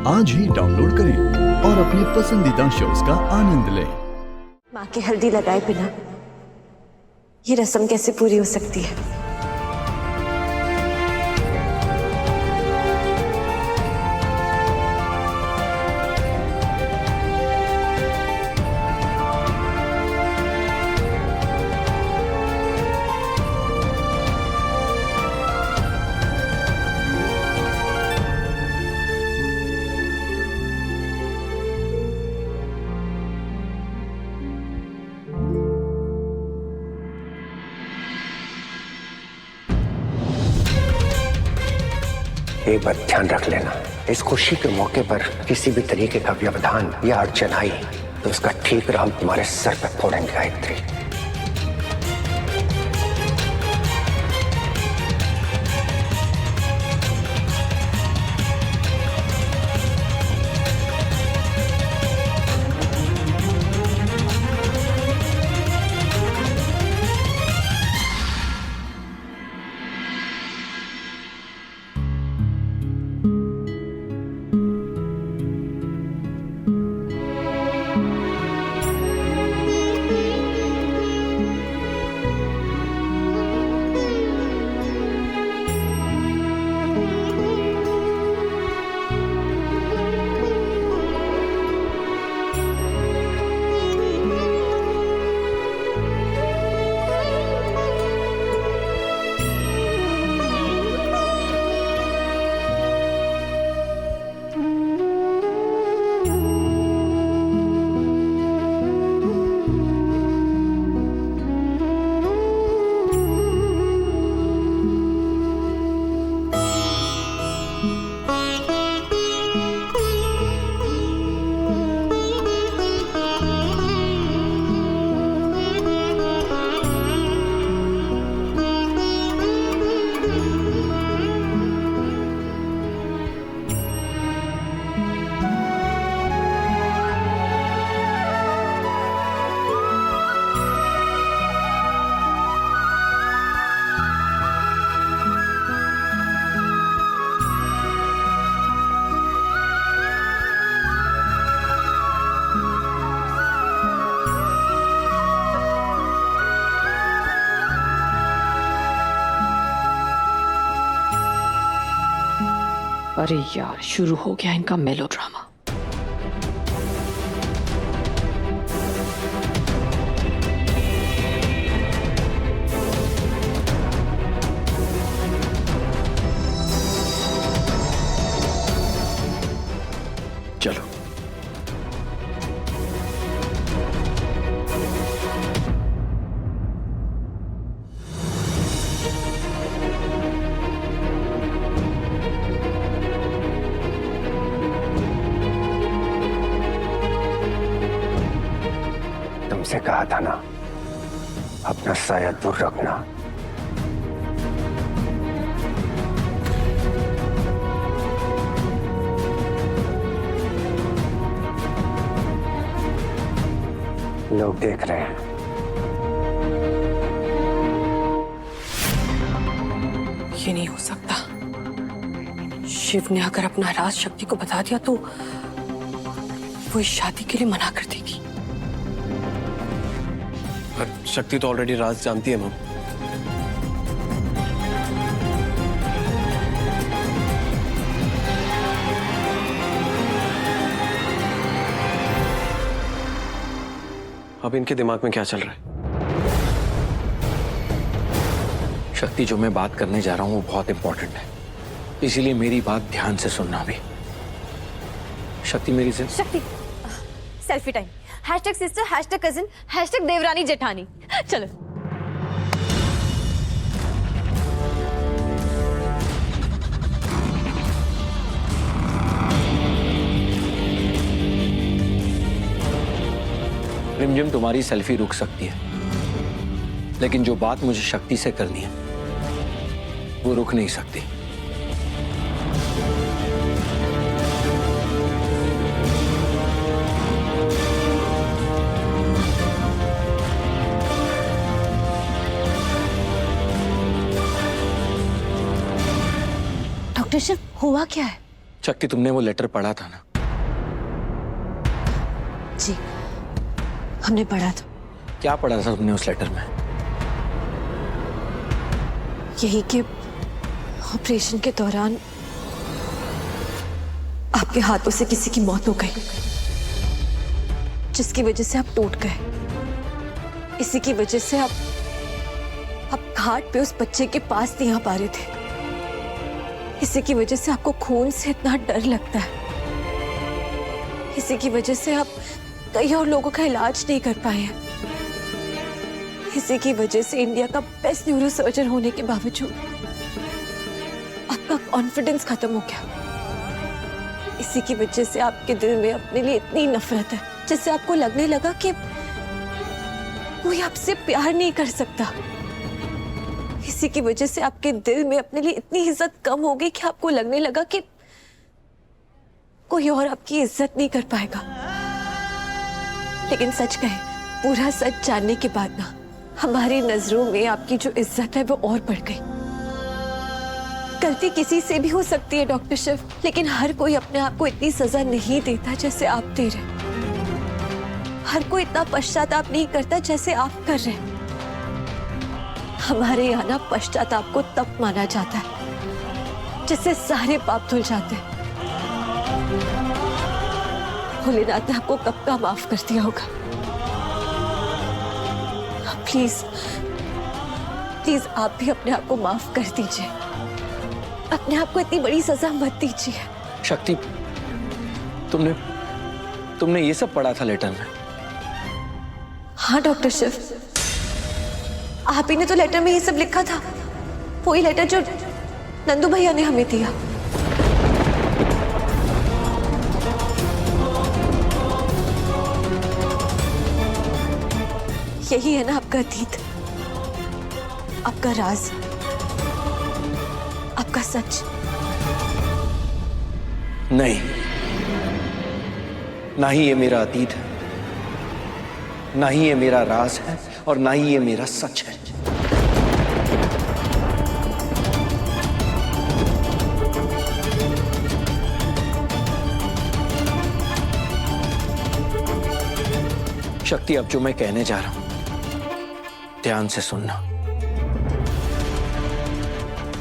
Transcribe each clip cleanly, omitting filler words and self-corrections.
आज ही डाउनलोड करें और अपने पसंदीदा शोज का आनंद लें। माँ की हल्दी लगाए बिना ये रस्म कैसे पूरी हो सकती है? एक बात ध्यान रख लेना, इस खुशी के मौके पर किसी भी तरीके का व्यवधान या अड़चन आई तो उसका ठीक हम तुम्हारे सर पर फोड़ेंगे गायत्री। अरे यार, शुरू हो गया इनका मेलोड्रामा। चलो तुमसे कहा था ना, अपना साया दूर रखना। लोग देख रहे हैं। ये नहीं हो सकता। शिव ने अगर अपना राज शक्ति को बता दिया तो वो इस शादी के लिए मना कर देगी। शक्ति तो ऑलरेडी राज जानती है मैम। अब इनके दिमाग में क्या चल रहा है? शक्ति, जो मैं बात करने जा रहा हूं वो बहुत इंपॉर्टेंट है, इसीलिए मेरी बात ध्यान से सुनना भी। शक्ति मेरी से शक्ति, selfie time. Hashtag sister, hashtag cousin, hashtag Devrani Jethani. चलो। रिमझिम, तुम्हारी सेल्फी रुक सकती है, लेकिन जो बात मुझे शक्ति से करनी है वो रुक नहीं सकती। डॉक्टर शिव, हुआ क्या है? शक्ति, तुमने वो लेटर पढ़ा था ना? जी, हमने पढ़ा था। क्या पढ़ा था तुमने उस लेटर में? यही कि ऑपरेशन के दौरान आपके हाथों से किसी की मौत हो गई, जिसकी वजह से आप टूट गए। इसी की वजह से आप घाट पे उस बच्चे के पास नहीं आ पा रहे थे। इसी की वजह से आपको खून से इतना डर लगता है। इसी की वजह से आप कई और लोगों का इलाज नहीं कर पाए हैं। इसी की वजह से इंडिया का बेस्ट न्यूरो सर्जन होने के बावजूद आपका कॉन्फिडेंस खत्म हो गया। इसी की वजह से आपके दिल में अपने लिए इतनी नफरत है, जिससे आपको लगने लगा कि कोई आपसे प्यार नहीं कर सकता। इसी की वजह से आपके दिल में अपने लिए इतनी इज्जत कम हो गई कि आपको लगने लगा कि कोई और आपकी इज्जत नहीं कर पाएगा। लेकिन सच कहे, पूरा सच जानने के बाद ना, हमारी नजरों में आपकी जो इज्जत है वो और बढ़ गई। गलती किसी से भी हो सकती है डॉक्टर शिव, लेकिन हर कोई अपने आप को इतनी सजा नहीं देता जैसे आप दे रहे। हर कोई इतना पश्चाताप नहीं करता जैसे आप कर रहे हैं। हमारे यहाँ ना पश्चाताप को तब माना जाता है जिससे सारे पाप धुल जाते हैं। भोलेनाथ ने आपको कब का माफ कर दिया होगा। प्लीज प्लीज आप भी अपने आप को माफ कर दीजिए। अपने आप को इतनी बड़ी सजा मत दीजिए। शक्ति, तुमने ये सब पढ़ा था लेटर में? हाँ डॉक्टर शिव, आप ही ने तो लेटर में ये सब लिखा था। वही लेटर जो नंदू भैया ने हमें दिया। यही है ना आपका अतीत, आपका राज, आपका सच। नहीं, ना ही ये मेरा अतीत है, ना ही ये मेरा राज है, और ना ही ये मेरा सच है। शक्ति, अब जो मैं कहने जा रहा हूं ध्यान से सुनना।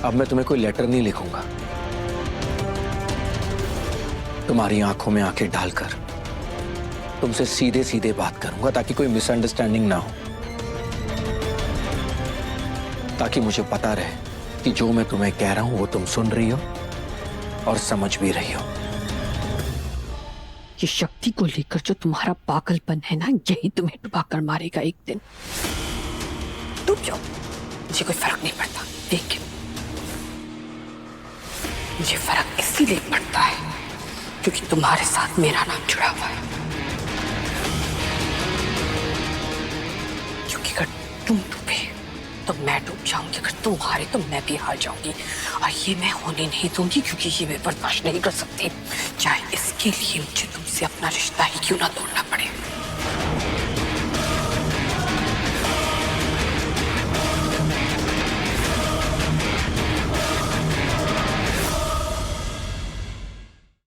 अब मैं तुम्हें कोई लेटर नहीं लिखूंगा। तुम्हारी आंखों में आंखें डालकर तुमसे सीधे सीधे बात करूंगा, ताकि कोई मिसअंडरस्टैंडिंग ना हो, ताकि मुझे पता रहे कि जो मैं तुम्हें कह रहा हूं वो तुम सुन रही हो और समझ भी रही हो। ये शक्ति को लेकर जो तुम्हारा पागलपन है ना, यही तुम्हें डुबा कर मारेगा एक दिन। डूब जाओ, मुझे कोई फर्क नहीं पड़ता। लेकिन मुझे फर्क इसीलिए पड़ता है क्योंकि तुम्हारे साथ मेरा नाम जुड़ा हुआ है। क्योंकि अगर तुम डूबे तो मैं डूब जाऊंगी, अगर तुम हारे तो मैं भी हार जाऊंगी, और ये मैं होने नहीं दूंगी, क्योंकि ये मैं बर्दाश्त नहीं कर सकती, चाहे इसके लिए मुझे तुमसे अपना रिश्ता ही क्यों ना तोड़ना पड़े।